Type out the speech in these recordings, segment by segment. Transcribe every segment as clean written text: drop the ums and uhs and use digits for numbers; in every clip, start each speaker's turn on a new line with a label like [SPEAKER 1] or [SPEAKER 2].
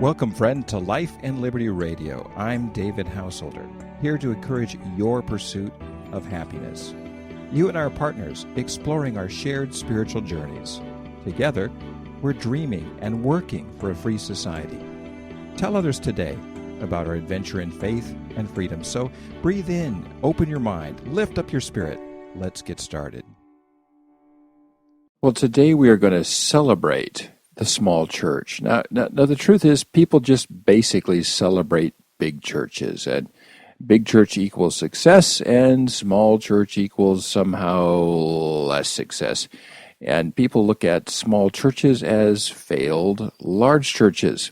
[SPEAKER 1] Welcome, friend, to Life and Liberty Radio. I'm David Householder, here to encourage your pursuit of happiness. You and I are partners, exploring our shared spiritual journeys. Together, we're dreaming and working for a free society. Tell others today about our adventure in faith and freedom. So breathe in, open your mind, lift up your spirit. Let's get started. Well, today we are going to celebrate the small church. Now, the truth is, people just basically celebrate big churches, and big church equals success, and small church equals somehow less success. And people look at small churches as failed large churches.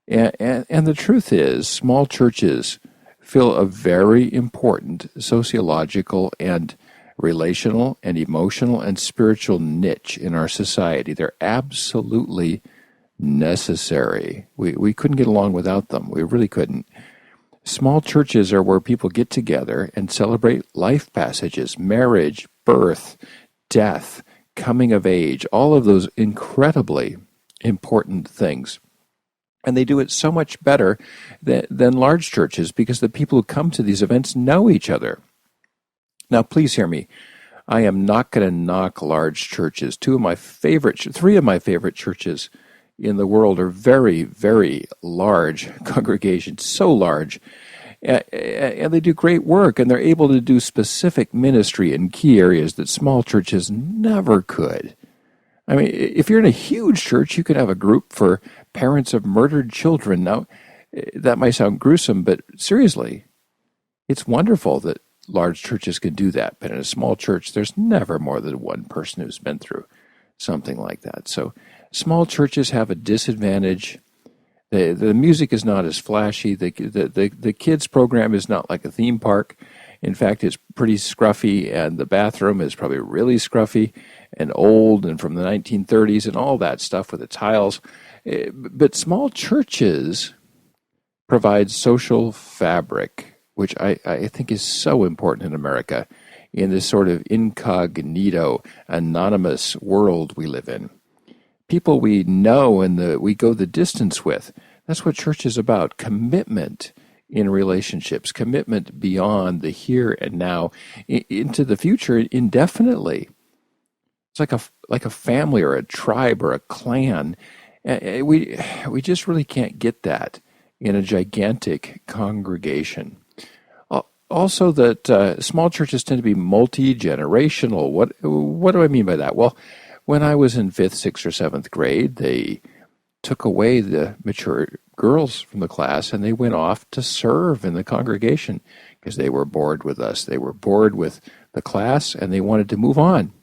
[SPEAKER 1] And the truth is, small churches fill a very important sociological and relational and emotional and spiritual niche in our society. They're absolutely necessary. We couldn't get along without them. We really couldn't. Small churches are where people get together and celebrate life passages, marriage, birth, death, coming of age, all of those incredibly important things. And they do it so much better than large churches because the people who come to these events know each other. Now, please hear me. I am not going to knock large churches. Three of my favorite churches in the world are very, very large congregations, so large. And they do great work, and they're able to do specific ministry in key areas that small churches never could. I mean, if you're in a huge church, you could have a group for parents of murdered children. Now, that might sound gruesome, but seriously, it's wonderful that large churches can do that, but in a small church, there's never more than one person who's been through something like that. So small churches have a disadvantage. The music is not as flashy. The kids program is not like a theme park. In fact, it's pretty scruffy, and the bathroom is probably really scruffy and old and from the 1930s and all that stuff with the tiles. But small churches provide social fabric, which I think is so important in America, in this sort of incognito, anonymous world we live in. People we know and we go the distance with. That's what church is about, commitment in relationships, commitment beyond the here and now into the future indefinitely. It's like a family or a tribe or a clan. We just really can't get that in a gigantic congregation. Also, that small churches tend to be multi-generational. What do I mean by that? Well, when I was in 5th, 6th, or 7th grade, they took away the mature girls from the class, and they went off to serve in the congregation because they were bored with us. They were bored with the class, and they wanted to move on.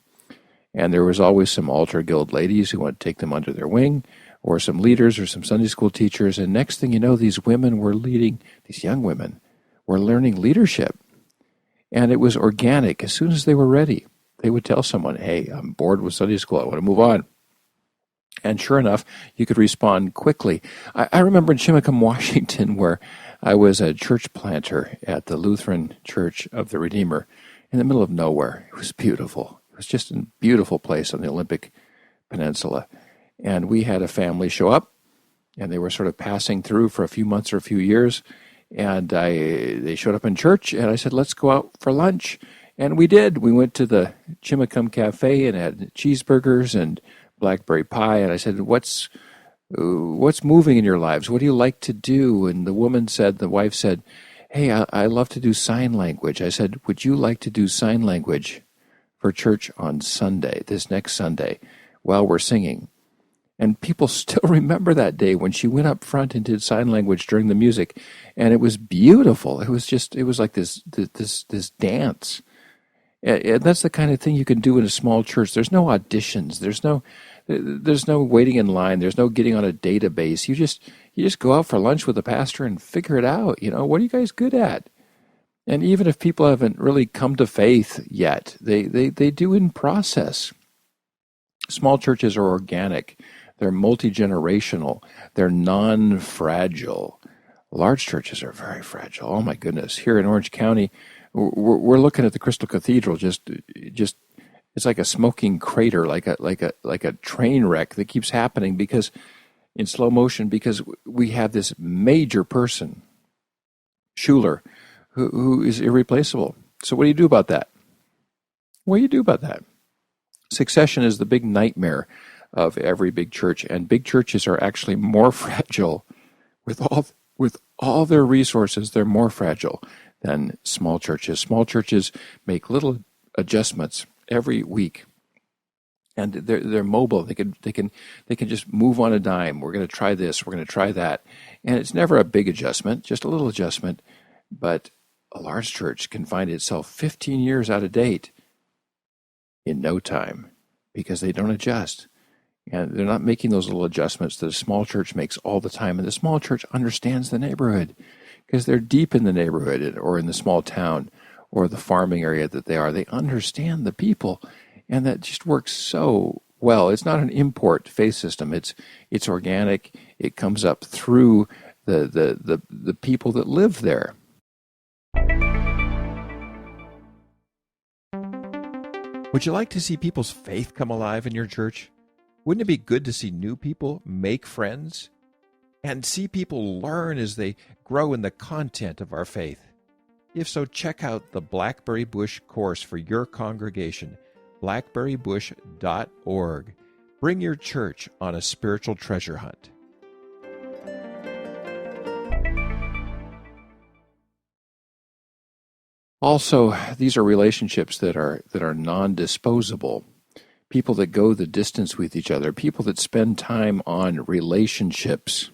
[SPEAKER 1] And there was always some altar guild ladies who wanted to take them under their wing, or some leaders or some Sunday school teachers. And next thing you know, these women were leading, these young women were learning leadership. And it was organic. As soon as they were ready, they would tell someone, hey, I'm bored with Sunday school. I want to move on. And sure enough, you could respond quickly. I remember in Chimacum, Washington, where I was a church planter at the Lutheran Church of the Redeemer in the middle of nowhere. It was beautiful. It was just a beautiful place on the Olympic Peninsula. And we had a family show up, and they were sort of passing through for a few months or a few years. And they showed up in church, and I said, let's go out for lunch. And we did. We went to the Chimacum Cafe and had cheeseburgers and blackberry pie. And I said, what's moving in your lives? What do you like to do? And the wife said, hey, I love to do sign language. I said, would you like to do sign language for church on Sunday, this next Sunday, while we're singing? And people still remember that day when she went up front and did sign language during the music, and it was beautiful. It was like this dance. And that's the kind of thing you can do in a small church. There's no auditions. There's no waiting in line. There's no getting on a database. You just go out for lunch with the pastor and figure it out. What are you guys good at? And even if people haven't really come to faith yet, they do in process. Small churches are organic. They're multi-generational. They're non-fragile. Large churches are very fragile. Oh my goodness! Here in Orange County, we're looking at the Crystal Cathedral. Just it's like a smoking crater, like a train wreck that keeps happening because in slow motion because we have this major person, Schuler, who is irreplaceable. So what do you do about that? What do you do about that? Succession is the big nightmare of every big church, and big churches are actually more fragile with all their resources. They're more fragile than small churches. Small churches make little adjustments every week, and they're mobile. They can just move on a dime. We're going to try this. We're going to try that, and it's never a big adjustment, just a little adjustment. But a large church can find itself 15 years out of date in no time because they don't adjust. And they're not making those little adjustments that a small church makes all the time. And the small church understands the neighborhood because they're deep in the neighborhood or in the small town or the farming area that they are. They understand the people, and that just works so well. It's not an import faith system. It's organic. It comes up through the people that live there. Would you like to see people's faith come alive in your church? Wouldn't it be good to see new people make friends and see people learn as they grow in the content of our faith? If so, check out the Blackberry Bush course for your congregation, blackberrybush.org. Bring your church on a spiritual treasure hunt. Also, these are relationships that are non-disposable. People that go the distance with each other, people that spend time on relationships.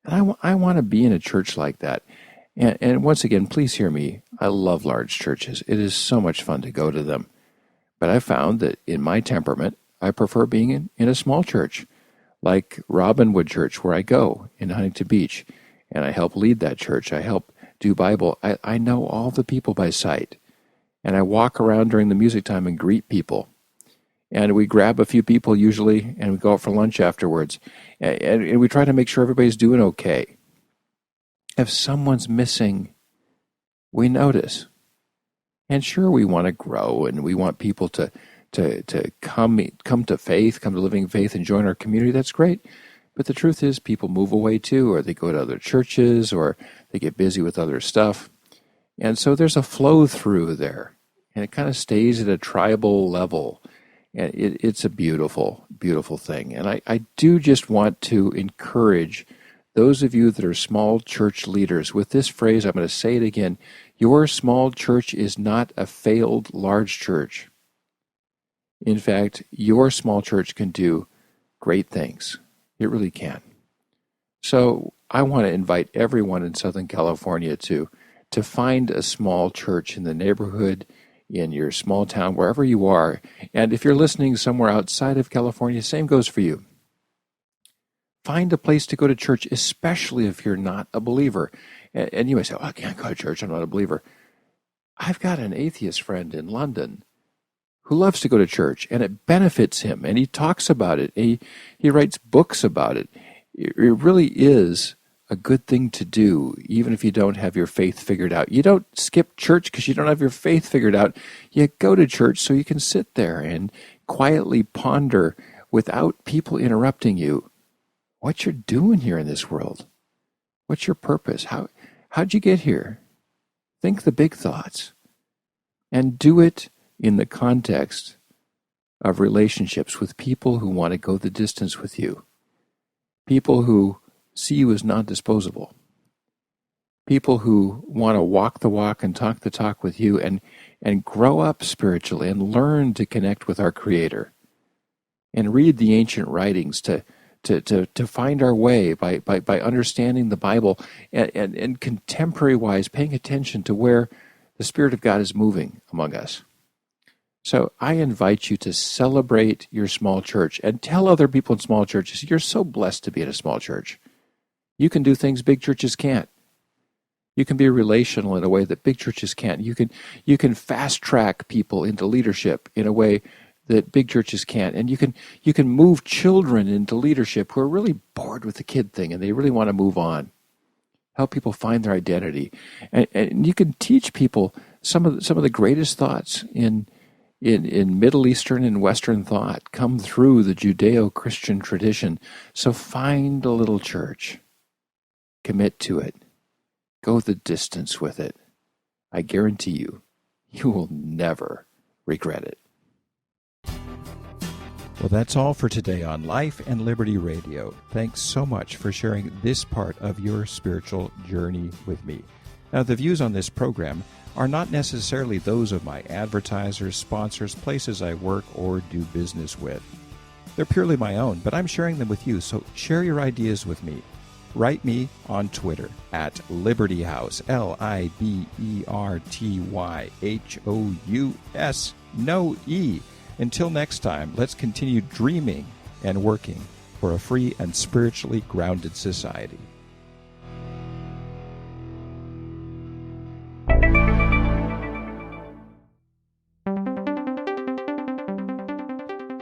[SPEAKER 1] And I want to be in a church like that. And once again, please hear me. I love large churches. It is so much fun to go to them. But I found that in my temperament, I prefer being in a small church, like Robinwood Church, where I go in Huntington Beach. And I help lead that church. I help do Bible. I know all the people by sight. And I walk around during the music time and greet people. And we grab a few people usually, and we go out for lunch afterwards. And we try to make sure everybody's doing okay. If someone's missing, we notice. And sure, we want to grow, and we want people to come to faith, come to living faith, and join our community. That's great. But the truth is, people move away too, or they go to other churches, or they get busy with other stuff. And so there's a flow through there, and it kind of stays at a tribal level. And it's a beautiful, beautiful thing. And I do just want to encourage those of you that are small church leaders with this phrase. I'm going to say it again. Your small church is not a failed large church. In fact, your small church can do great things. It really can. So I want to invite everyone in Southern California to find a small church in the neighborhood, in your small town, wherever you are. And if you're listening somewhere outside of California, same goes for you. Find a place to go to church, especially if you're not a believer. And you may say, I can't go to church, I'm not a believer. I've got an atheist friend in London who loves to go to church, and it benefits him, and he talks about it. He writes books about it. It really is a good thing to do, even if you don't have your faith figured out. You don't skip church because you don't have your faith figured out. You go to church so you can sit there and quietly ponder without people interrupting you what you're doing here in this world. What's your purpose? How'd you get here? Think the big thoughts. And do it in the context of relationships with people who want to go the distance with you. People who see you as non-disposable. People who want to walk the walk and talk the talk with you and grow up spiritually and learn to connect with our Creator. And read the ancient writings to find our way by understanding the Bible and contemporary-wise paying attention to where the Spirit of God is moving among us. So I invite you to celebrate your small church and tell other people in small churches, you're so blessed to be in a small church. You can do things big churches can't. You can be relational in a way that big churches can't. You can fast track people into leadership in a way that big churches can't. And you can move children into leadership who are really bored with the kid thing and they really want to move on. Help people find their identity. And you can teach people some of the greatest thoughts in in Middle Eastern and Western thought come through the Judeo-Christian tradition. So find a little church. Commit to it. Go the distance with it. I guarantee you, you will never regret it. Well, that's all for today on Life and Liberty Radio. Thanks so much for sharing this part of your spiritual journey with me. Now, the views on this program are not necessarily those of my advertisers, sponsors, places I work or do business with. They're purely my own, but I'm sharing them with you, so share your ideas with me. Write me on Twitter at Liberty House, LIBERTYHOUS, no E. Until next time, let's continue dreaming and working for a free and spiritually grounded society.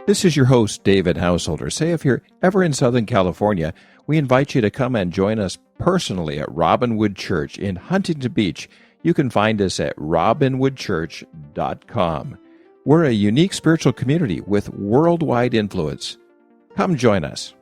[SPEAKER 1] This is your host, David Householder. Say if you're ever in Southern California, we invite you to come and join us personally at Robinwood Church in Huntington Beach. You can find us at robinwoodchurch.com. We're a unique spiritual community with worldwide influence. Come join us.